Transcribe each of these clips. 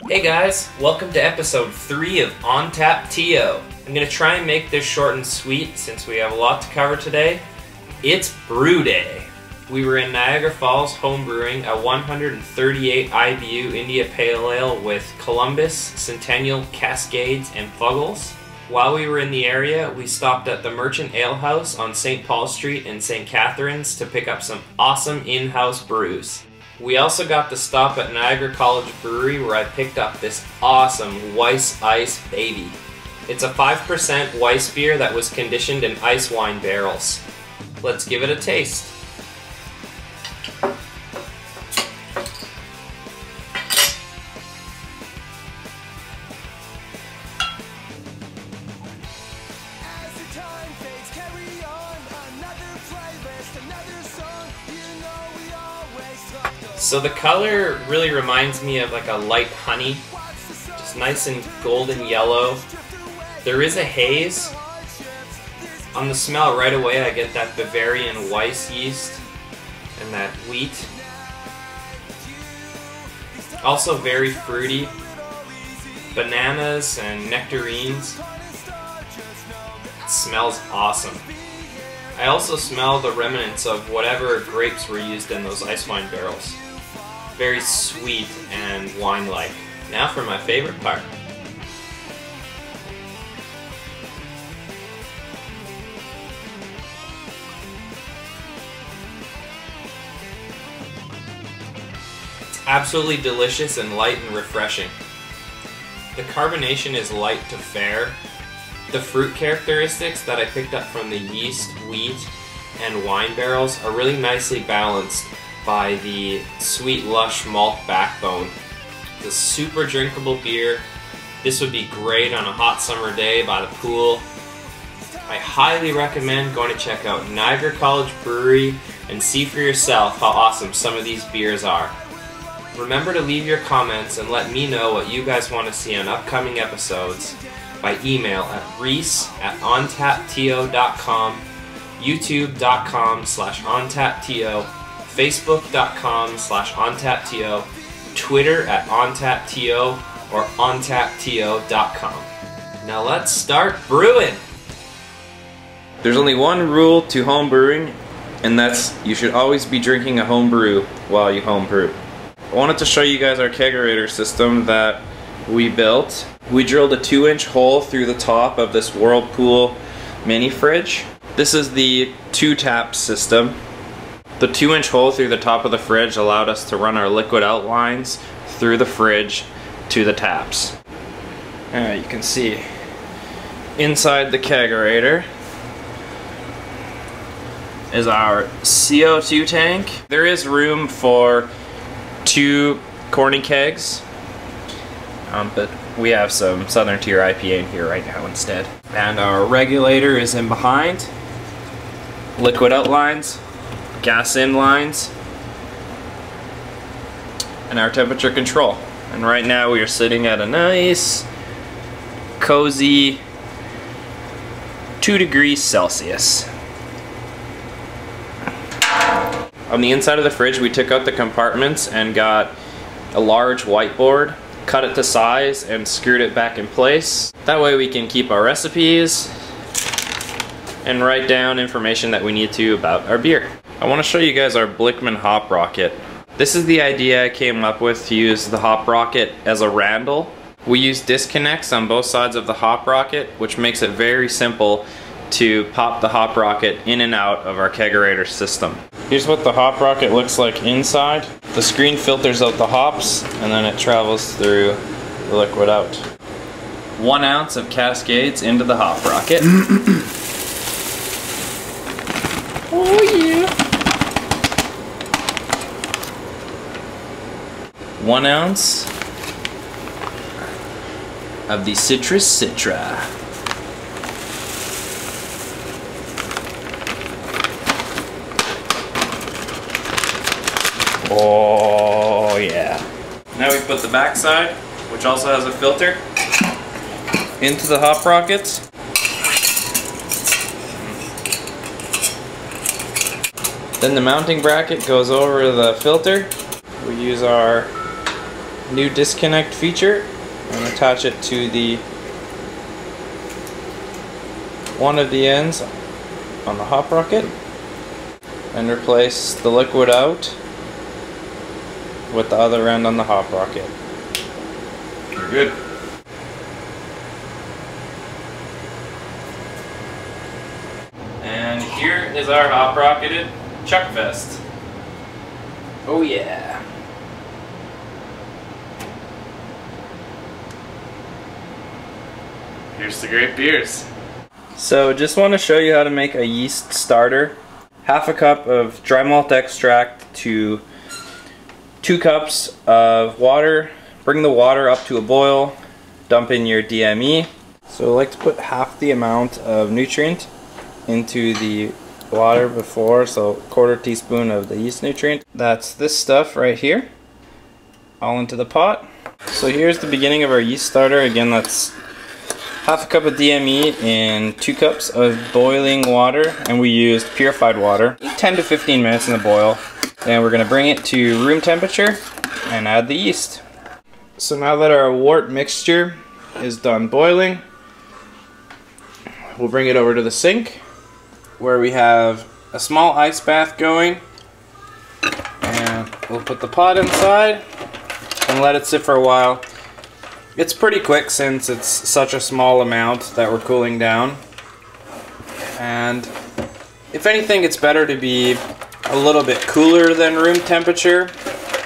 Hey guys, welcome to episode 3 of OnTapTO. I'm going to try and make this short and sweet since we have a lot to cover today. It's brew day. We were in Niagara Falls home brewing a 138 IBU India Pale Ale with Columbus, Centennial, Cascades, and Fuggles. While we were in the area, we stopped at the Merchant Ale House on St. Paul Street in St. Catharines to pick up some awesome in-house brews. We also got to stop at Niagara College Brewery where I picked up this awesome Weiss Ice Baby. It's a 5% Weiss beer that was conditioned in ice wine barrels. Let's give it a taste. So the color really reminds me of like a light honey, just nice and golden yellow. There is a haze. On the smell right away I get that Bavarian Weiss yeast and that wheat. Also very fruity. Bananas and nectarines. It smells awesome. I also smell the remnants of whatever grapes were used in those ice wine barrels. Very sweet and wine-like. Now for my favorite part. It's absolutely delicious and light and refreshing. The carbonation is light to fair. The fruit characteristics that I picked up from the yeast, wheat, and wine barrels are really nicely balanced by the sweet, lush malt backbone. It's a super drinkable beer. This would be great on a hot summer day by the pool. I highly recommend going to check out Niagara College Brewery and see for yourself how awesome some of these beers are. Remember to leave your comments and let me know what you guys want to see on upcoming episodes by email at reese@ontapto.com, youtube.com/ontapto, facebook.com/ontapto, Twitter @ontapto, or ontapto.com. Now let's start brewing! There's only one rule to home brewing, and that's you should always be drinking a home brew while you home brew. I wanted to show you guys our kegerator system that we built. We drilled a 2-inch hole through the top of this Whirlpool mini fridge. This is the 2-tap system. The 2-inch hole through the top of the fridge allowed us to run our liquid outlines through the fridge to the taps. You can see inside the kegerator is our CO2 tank. There is room for 2 corny kegs, but we have some Southern Tier IPA in here right now instead. And our regulator is in behind. Liquid outlines, gas in lines, and our temperature control. And right now we are sitting at a nice, cozy 2 degrees Celsius. On the inside of the fridge we took out the compartments and got a large whiteboard, cut it to size, and screwed it back in place. That way we can keep our recipes and write down information that we need to about our beer. I want to show you guys our Blickman hop rocket. This is the idea I came up with to use the hop rocket as a randle. We use disconnects on both sides of the hop rocket, which makes it very simple to pop the hop rocket in and out of our kegerator system. Here's what the hop rocket looks like inside. The screen filters out the hops and then it travels through the liquid out. 1 ounce of Cascades into the hop rocket. Oh yeah! 1 ounce of the Citrus Citra. Oh yeah. Now we put the backside, which also has a filter, into the hop rockets. Then the mounting bracket goes over the filter. We use our new disconnect feature and attach it to the one of the ends on the hop rocket and replace the liquid out with the other end on the hop rocket. Very good. And here is our hop rocketed chuck vest. Oh yeah. Here's the great beers. So just want to show you how to make a yeast starter. Half a cup of dry malt extract to 2 cups of water. Bring the water up to a boil. Dump in your DME. So I like to put half the amount of nutrient into the water before, so 1/4 teaspoon of the yeast nutrient. That's this stuff right here, all into the pot. So here's the beginning of our yeast starter. Again, that's half a cup of DME and 2 cups of boiling water, and we used purified water. 10 to 15 minutes in the boil. Then we're going to bring it to room temperature and add the yeast. So now that our wort mixture is done boiling, we'll bring it over to the sink where we have a small ice bath going, and we'll put the pot inside and let it sit for a while. It's pretty quick since it's such a small amount that we're cooling down, and if anything, it's better to be a little bit cooler than room temperature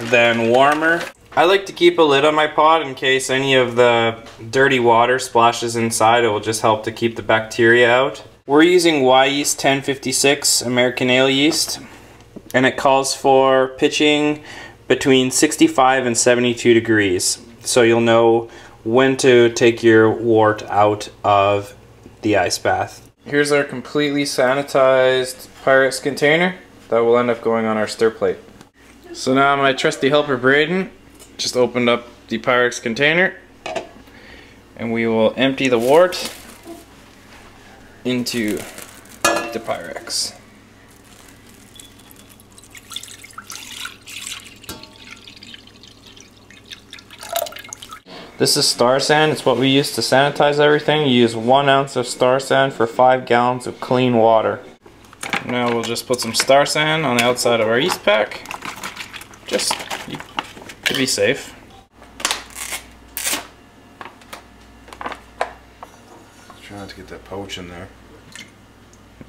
than warmer. I like to keep a lid on my pot in case any of the dirty water splashes inside. It will just help to keep the bacteria out. We're using Yeast 1056 American Ale yeast, and it calls for pitching between 65 and 72 degrees. So you'll know when to take your wort out of the ice bath. Here's our completely sanitized Pyrex container that will end up going on our stir plate. So now my trusty helper Braden just opened up the Pyrex container, and we will empty the wort into the Pyrex. This is Star San. It's what we use to sanitize everything. You use 1 ounce of Star San for 5 gallons of clean water. Now we'll just put some Star San on the outside of our yeast pack, just to be safe. Try not to get that pouch in there.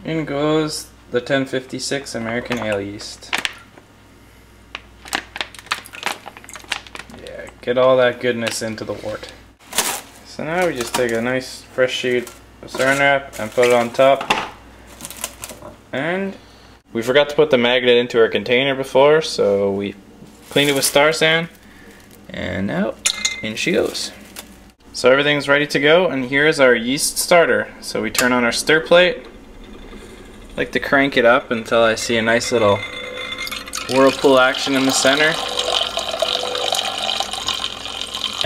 In goes the 1056 American Ale yeast. Yeah, get all that goodness into the wort. So now we just take a nice fresh sheet of saran wrap and put it on top. And we forgot to put the magnet into our container before, so we cleaned it with Star San, and now in she goes. So everything's ready to go, and here's our yeast starter. So we turn on our stir plate. I like to crank it up until I see a nice little whirlpool action in the center,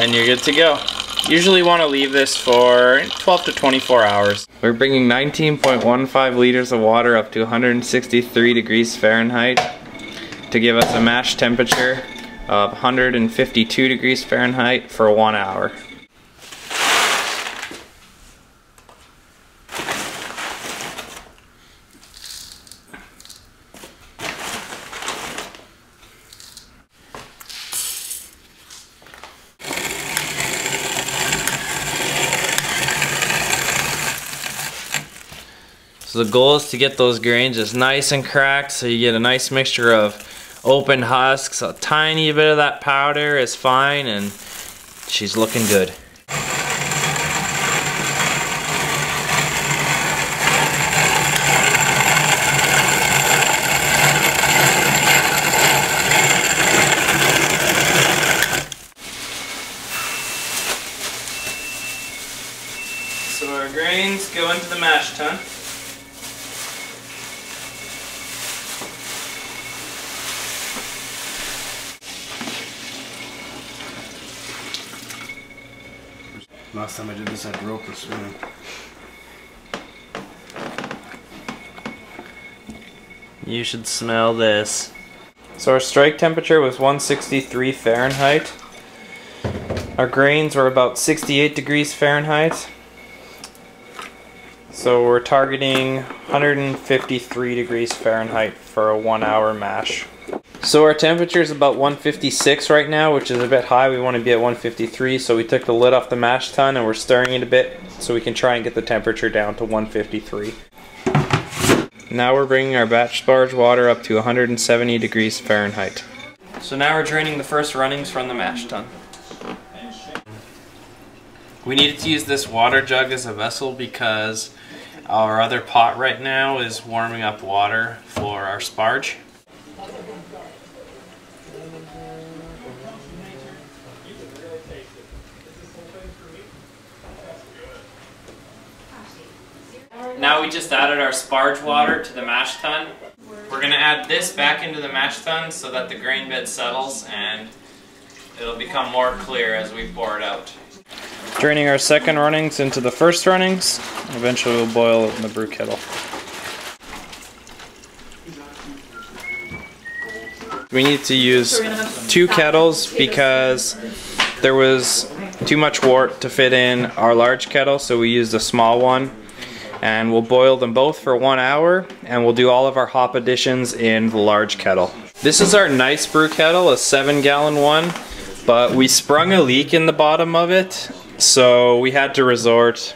and you're good to go. Usually want to leave this for 12 to 24 hours. We're bringing 19.15 liters of water up to 163 degrees Fahrenheit to give us a mash temperature of 152 degrees Fahrenheit for 1 hour. So the goal is to get those grains just nice and cracked so you get a nice mixture of open husks. A tiny bit of that powder is fine, and she's looking good. So our grains go into the mash tun. Last time I did this, I broke the spoon. You should smell this. So our strike temperature was 163 Fahrenheit. Our grains were about 68 degrees Fahrenheit. So we're targeting 153 degrees Fahrenheit for a 1 hour mash. So our temperature is about 156 right now, which is a bit high. We want to be at 153, so we took the lid off the mash tun and we're stirring it a bit so we can try and get the temperature down to 153. Now we're bringing our batch sparge water up to 170 degrees Fahrenheit. So now we're draining the first runnings from the mash tun. We needed to use this water jug as a vessel because our other pot right now is warming up water for our sparge. Now we just added our sparge water to the mash tun. We're going to add this back into the mash tun so that the grain bed settles and it'll become more clear as we pour it out. Draining our second runnings into the first runnings. Eventually we'll boil it in the brew kettle. We need to use 2 kettles because there was too much wort to fit in our large kettle, so we used a small one. And we'll boil them both for 1 hour, and we'll do all of our hop additions in the large kettle. This is our nice brew kettle, a 7-gallon one, but we sprung a leak in the bottom of it, so we had to resort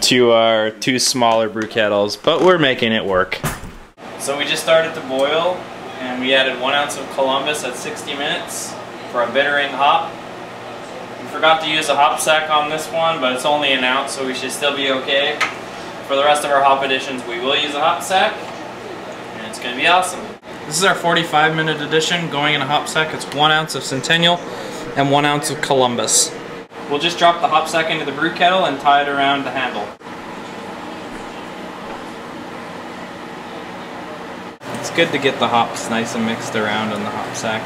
to our 2 smaller brew kettles, but we're making it work. So we just started to boil, and we added 1 ounce of Columbus at 60 minutes for a bittering hop. We forgot to use a hop sack on this one, but it's only 1 ounce, so we should still be okay. For the rest of our hop additions, we will use a hop sack, and it's going to be awesome. This is our 45-minute addition going in a hop sack. It's 1 ounce of Centennial and 1 ounce of Columbus. We'll just drop the hop sack into the brew kettle and tie it around the handle. It's good to get the hops nice and mixed around in the hop sack.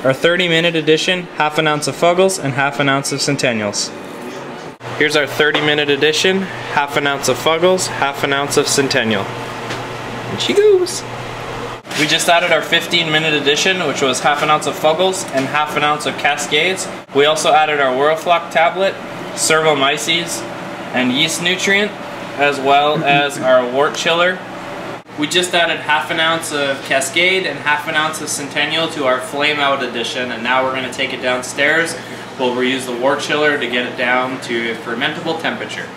Our 30-minute addition, 1/2 ounce of Fuggles and 1/2 ounce of Centennials. Here's our 30-minute addition, 1/2 ounce of Fuggles, 1/2 ounce of Centennial. And she goes. We just added our 15-minute addition, which was 1/2 ounce of Fuggles and 1/2 ounce of Cascades. We also added our Whirlfloc tablet, Servomyces, and yeast nutrient, as well as our wort chiller. We just added 1/2 ounce of Cascade and 1/2 ounce of Centennial to our Flame Out addition, and now we're going to take it downstairs. We'll reuse the wort chiller to get it down to a fermentable temperature.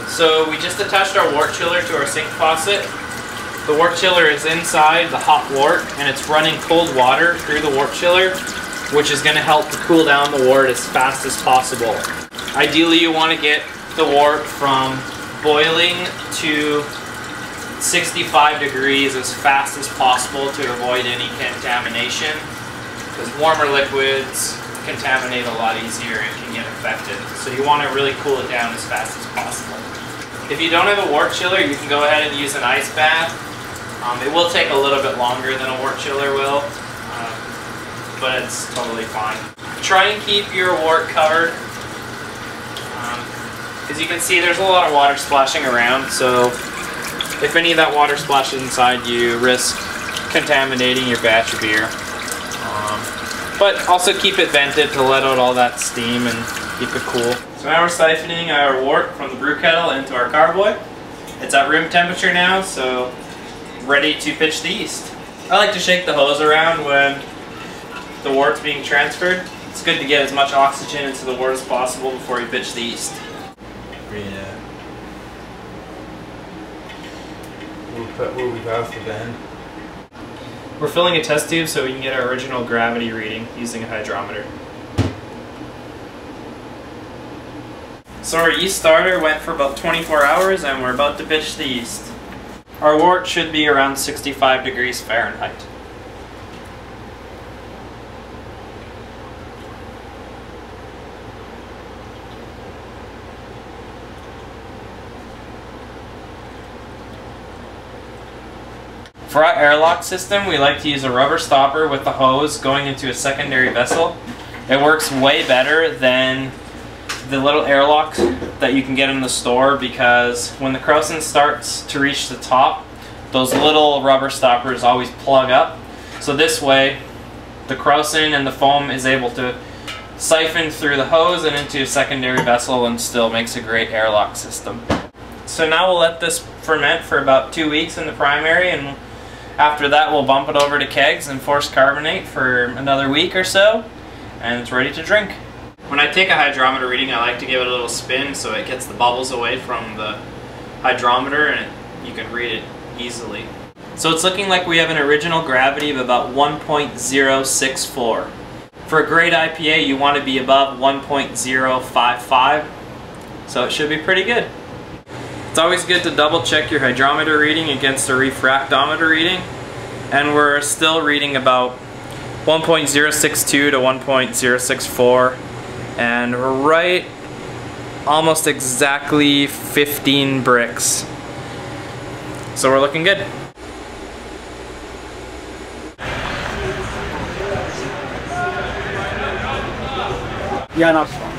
So we just attached our wort chiller to our sink faucet. The wort chiller is inside the hot wort, and it's running cold water through the wort chiller, which is going to help to cool down the wort as fast as possible. Ideally, you want to get the wort from boiling to 65 degrees as fast as possible to avoid any contamination, because warmer liquids contaminate a lot easier and can get infected. So you want to really cool it down as fast as possible. If you don't have a wort chiller, you can go ahead and use an ice bath. It will take a little bit longer than a wort chiller will, but it's totally fine. Try and keep your wort covered. As you can see, there's a lot of water splashing around, so if any of that water splashes inside, you risk contaminating your batch of beer. But also keep it vented to let out all that steam and keep it cool. So now we're siphoning our wort from the brew kettle into our carboy. It's at room temperature now, so ready to pitch the yeast. I like to shake the hose around when the wort's being transferred. It's good to get as much oxygen into the wort as possible before you pitch the yeast. Yeah. We'll be past the bend. We're filling a test tube so we can get our original gravity reading using a hydrometer. So our yeast starter went for about 24 hours and we're about to pitch the yeast. Our wort should be around 65 degrees Fahrenheit. For our airlock system, we like to use a rubber stopper with the hose going into a secondary vessel. It works way better than the little airlock that you can get in the store, because when the crowson starts to reach the top, those little rubber stoppers always plug up. So this way, the crowson and the foam is able to siphon through the hose and into a secondary vessel and still makes a great airlock system. So now we'll let this ferment for about 2 weeks in the primary, and after that we'll bump it over to kegs and force carbonate for another week or so, and it's ready to drink. When I take a hydrometer reading, I like to give it a little spin so it gets the bubbles away from the hydrometer and you can read it easily. So it's looking like we have an original gravity of about 1.064. For a great IPA, you want to be above 1.055, so it should be pretty good. It's always good to double check your hydrometer reading against a refractometer reading, and we're still reading about 1.062 to 1.064, and we're right almost exactly 15 bricks. So we're looking good. Yeah, not strong.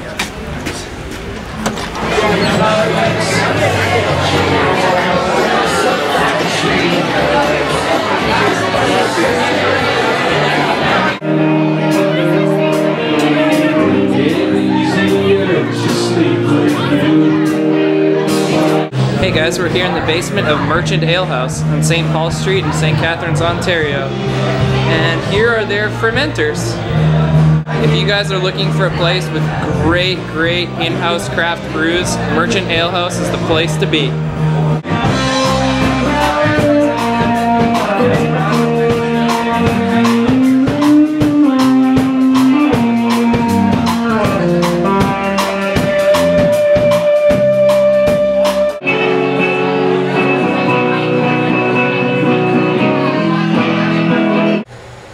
Hey guys, we're here in the basement of Merchant Ale House on St. Paul Street in St. Catharines, Ontario. And here are their fermenters. If you guys are looking for a place with great in-house craft brews, Merchant Ale House is the place to be.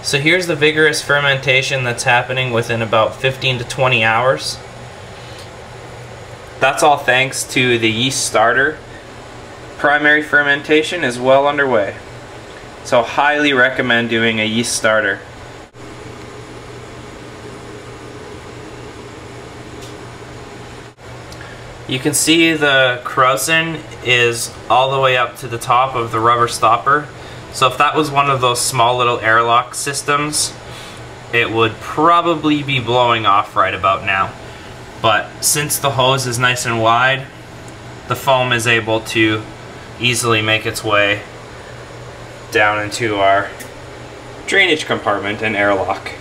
So here's the vigorous fermentation that's happening within about 15 to 20 hours. That's all thanks to the yeast starter. Primary fermentation is well underway. So highly recommend doing a yeast starter. You can see the crowson is all the way up to the top of the rubber stopper. So if that was one of those small little airlock systems, it would probably be blowing off right about now. But since the hose is nice and wide, the foam is able to easily make its way down into our drainage compartment and airlock.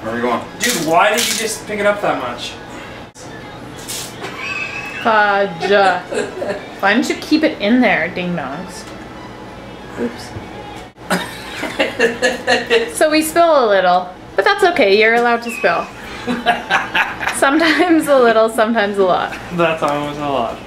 Where are we going? Dude, why did you just pick it up that much? Fudge. Why didn't you keep it in there, ding dongs? Oops. So we spill a little, but that's okay. You're allowed to spill. Sometimes a little, sometimes a lot. That time was a lot.